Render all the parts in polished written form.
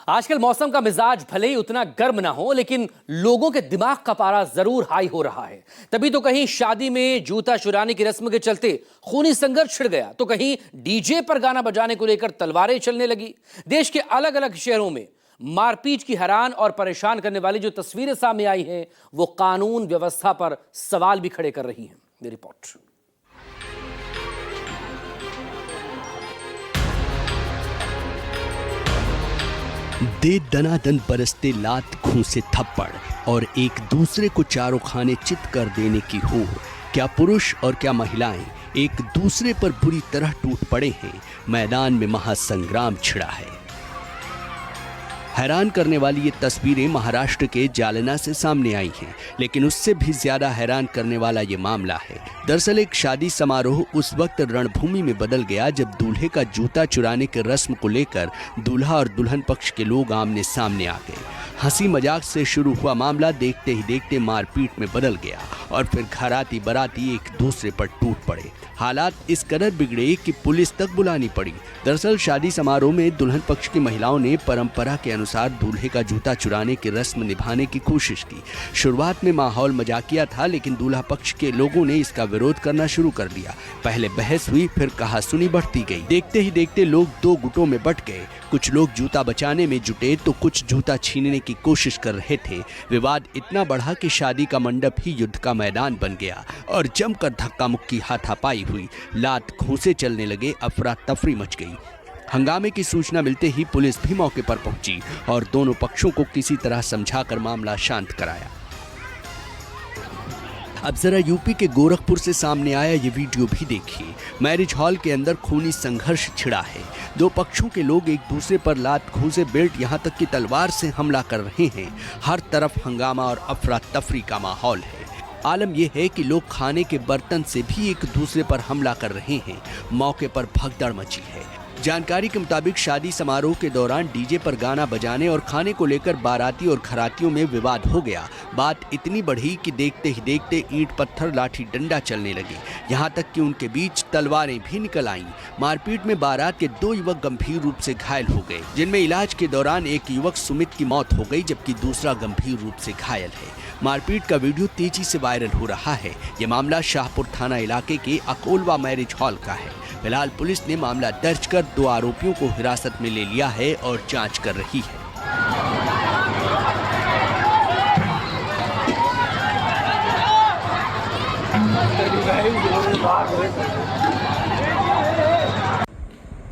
आजकल मौसम का मिजाज भले ही उतना गर्म ना हो, लेकिन लोगों के दिमाग का पारा जरूर हाई हो रहा है। तभी तो कहीं शादी में जूता चुराने की रस्म के चलते खूनी संघर्ष छिड़ गया, तो कहीं डीजे पर गाना बजाने को लेकर तलवारें चलने लगी। देश के अलग अलग शहरों में मारपीट की हैरान और परेशान करने वाली जो तस्वीरें सामने आई हैं, वो कानून व्यवस्था पर सवाल भी खड़े कर रही हैं। ये रिपोर्ट। दे दनादन बरसते लात घूंसे थप्पड़ और एक दूसरे को चारों खाने चित कर देने की हो। क्या पुरुष और क्या महिलाएं एक दूसरे पर बुरी तरह टूट पड़े हैं। मैदान में महासंग्राम छिड़ा है। हैरान करने वाली ये तस्वीरें महाराष्ट्र के जालना से सामने आई हैं, लेकिन उससे भी ज्यादा हैरान करने वाला ये मामला है। दरअसल एक शादी समारोह उस वक्त रणभूमि में बदल गया जब दूल्हे का जूता चुराने की रस्म को लेकर दूल्हा और दुल्हन पक्ष के लोग आमने सामने आ गए। हंसी मजाक से शुरू हुआ मामला देखते ही देखते मारपीट में बदल गया और फिर घराती बराती एक दूसरे पर टूट पड़े। हालात इस कदर बिगड़े कि पुलिस तक बुलानी पड़ी। दरअसल शादी समारोह में दुल्हन पक्ष की महिलाओं ने परंपरा के अनुसार दूल्हे का जूता चुराने की रस्म निभाने की कोशिश की। शुरुआत में माहौल मजाकिया था, लेकिन दूल्हा पक्ष के लोगों ने इसका विरोध करना शुरू कर दिया। पहले बहस हुई, फिर कहासुनी बढ़ती गई। देखते ही देखते लोग दो गुटों में बंट गए। कुछ लोग जूता बचाने में जुटे तो कुछ जूता छीनने की कोशिश कर रहे थे। विवाद इतना बढ़ा कि शादी का मंडप ही युद्ध का मैदान बन गया और जमकर धक्का मुक्की हाथापाई हुई। लात घूंसे चलने लगे, अफरा तफरी मच गई। हंगामे की सूचना मिलते ही पुलिस भी मौके पर पहुंची और दोनों पक्षों को किसी तरह समझाकर मामला शांत कराया। अब जरा यूपी के गोरखपुर से सामने आया ये वीडियो भी देखिए। मैरिज हॉल के अंदर खूनी संघर्ष छिड़ा है। दो पक्षों के लोग एक दूसरे पर लात घूंसे, बेल्ट यहां तक कि तलवार से हमला कर रहे हैं। हर तरफ हंगामा और अफरा तफरी का माहौल है। आलम यह है कि लोग खाने के बर्तन से भी एक दूसरे पर हमला कर रहे हैं। मौके पर भगदड़ मची है। जानकारी के मुताबिक शादी समारोह के दौरान डीजे पर गाना बजाने और खाने को लेकर बाराती और घरातियों में विवाद हो गया। बात इतनी बढ़ी कि देखते ही देखते ईंट पत्थर लाठी डंडा चलने लगे। यहाँ तक कि उनके बीच तलवारें भी निकल आईं। मारपीट में बारात के दो युवक गंभीर रूप से घायल हो गए, जिनमें इलाज के दौरान एक युवक सुमित की मौत हो गई, जबकि दूसरा गंभीर रूप से घायल है। मारपीट का वीडियो तेजी से वायरल हो रहा है। ये मामला शाहपुर थाना इलाके के अकोलवा मैरिज हॉल का है। फिलहाल पुलिस ने मामला दर्ज कर दो आरोपियों को हिरासत में ले लिया है और जांच कर रही है।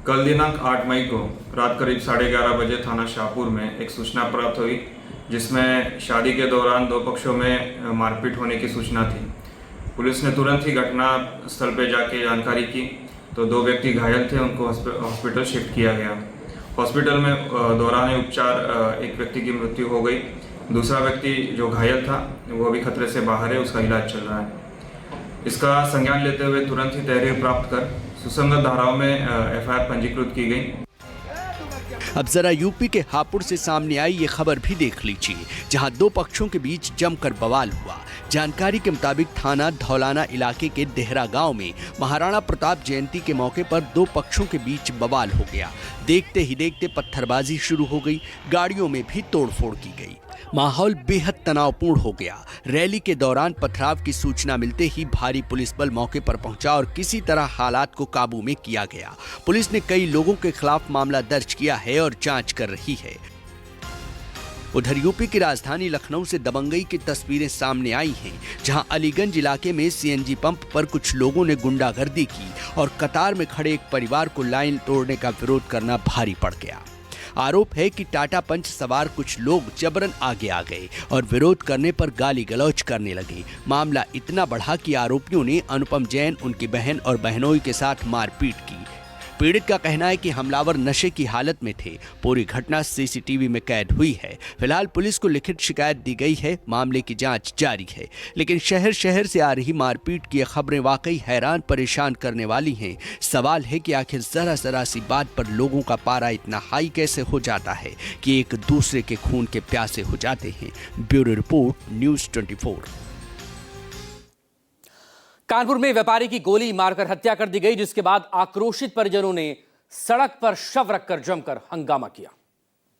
कल दिनांक 8 मई को रात करीब 11:30 बजे थाना शाहपुर में एक सूचना प्राप्त हुई, जिसमें शादी के दौरान दो पक्षों में मारपीट होने की सूचना थी। पुलिस ने तुरंत ही घटना स्थल पर जाके जानकारी की तो दो व्यक्ति घायल थे, उनको हॉस्पिटल शिफ्ट किया गया। हॉस्पिटल में दौरान उपचार एक व्यक्ति की मृत्यु हो गई। दूसरा व्यक्ति जो घायल था वो अभी खतरे से बाहर है, उसका इलाज चल रहा है। इसका संज्ञान लेते हुए तुरंत ही तहरीर प्राप्त कर सुसंगत धाराओं में एफआईआर पंजीकृत की गई। अब जरा यूपी के हापुड़ से सामने आई ये खबर भी देख लीजिए, जहां दो पक्षों के बीच जमकर बवाल हुआ। जानकारी के मुताबिक थाना धौलाना इलाके के देहरा गांव में महाराणा प्रताप जयंती के मौके पर दो पक्षों के बीच बवाल हो गया। देखते ही देखते पत्थरबाजी शुरू हो गई, गाड़ियों में भी तोड़फोड़ की गई। माहौल बेहद तनावपूर्ण हो गया। रैली के दौरान पथराव की सूचना मिलते ही भारी पुलिस बल मौके पर पहुंचा और किसी तरह हालात को काबू में किया गया। पुलिस ने कई लोगों के खिलाफ मामला दर्ज किया है और जांच कर रही है। उधर यूपी की राजधानी लखनऊ से दबंगई की तस्वीरें सामने आई हैं, जहां अलीगंज इलाके में सीएनजी पंप पर कुछ लोगों ने गुंडागर्दी की और कतार में खड़े एक परिवार को लाइन तोड़ने का विरोध करना भारी पड़ गया। आरोप है कि टाटा पंच सवार कुछ लोग जबरन आगे आ गए और विरोध करने पर गाली गलौज करने लगे। मामला इतना बढ़ा कि आरोपियों ने अनुपम जैन, उनकी बहन और बहनोई के साथ मारपीट की। पीड़ित का कहना है कि हमलावर नशे की हालत में थे। पूरी घटना सीसीटीवी में कैद हुई है। फिलहाल पुलिस को लिखित शिकायत दी गई है। मामले की जांच जारी है, लेकिन शहर शहर से आ रही मारपीट की खबरें वाकई हैरान परेशान करने वाली हैं। सवाल है कि आखिर जरा सी बात पर लोगों का पारा इतना हाई कैसे हो जाता है कि एक दूसरे के खून के प्यासे हो जाते हैं। Bureau report, news 24। कानपुर में व्यापारी की गोली मारकर हत्या कर दी गई, जिसके बाद आक्रोशित परिजनों ने सड़क पर शव रखकर जमकर हंगामा किया।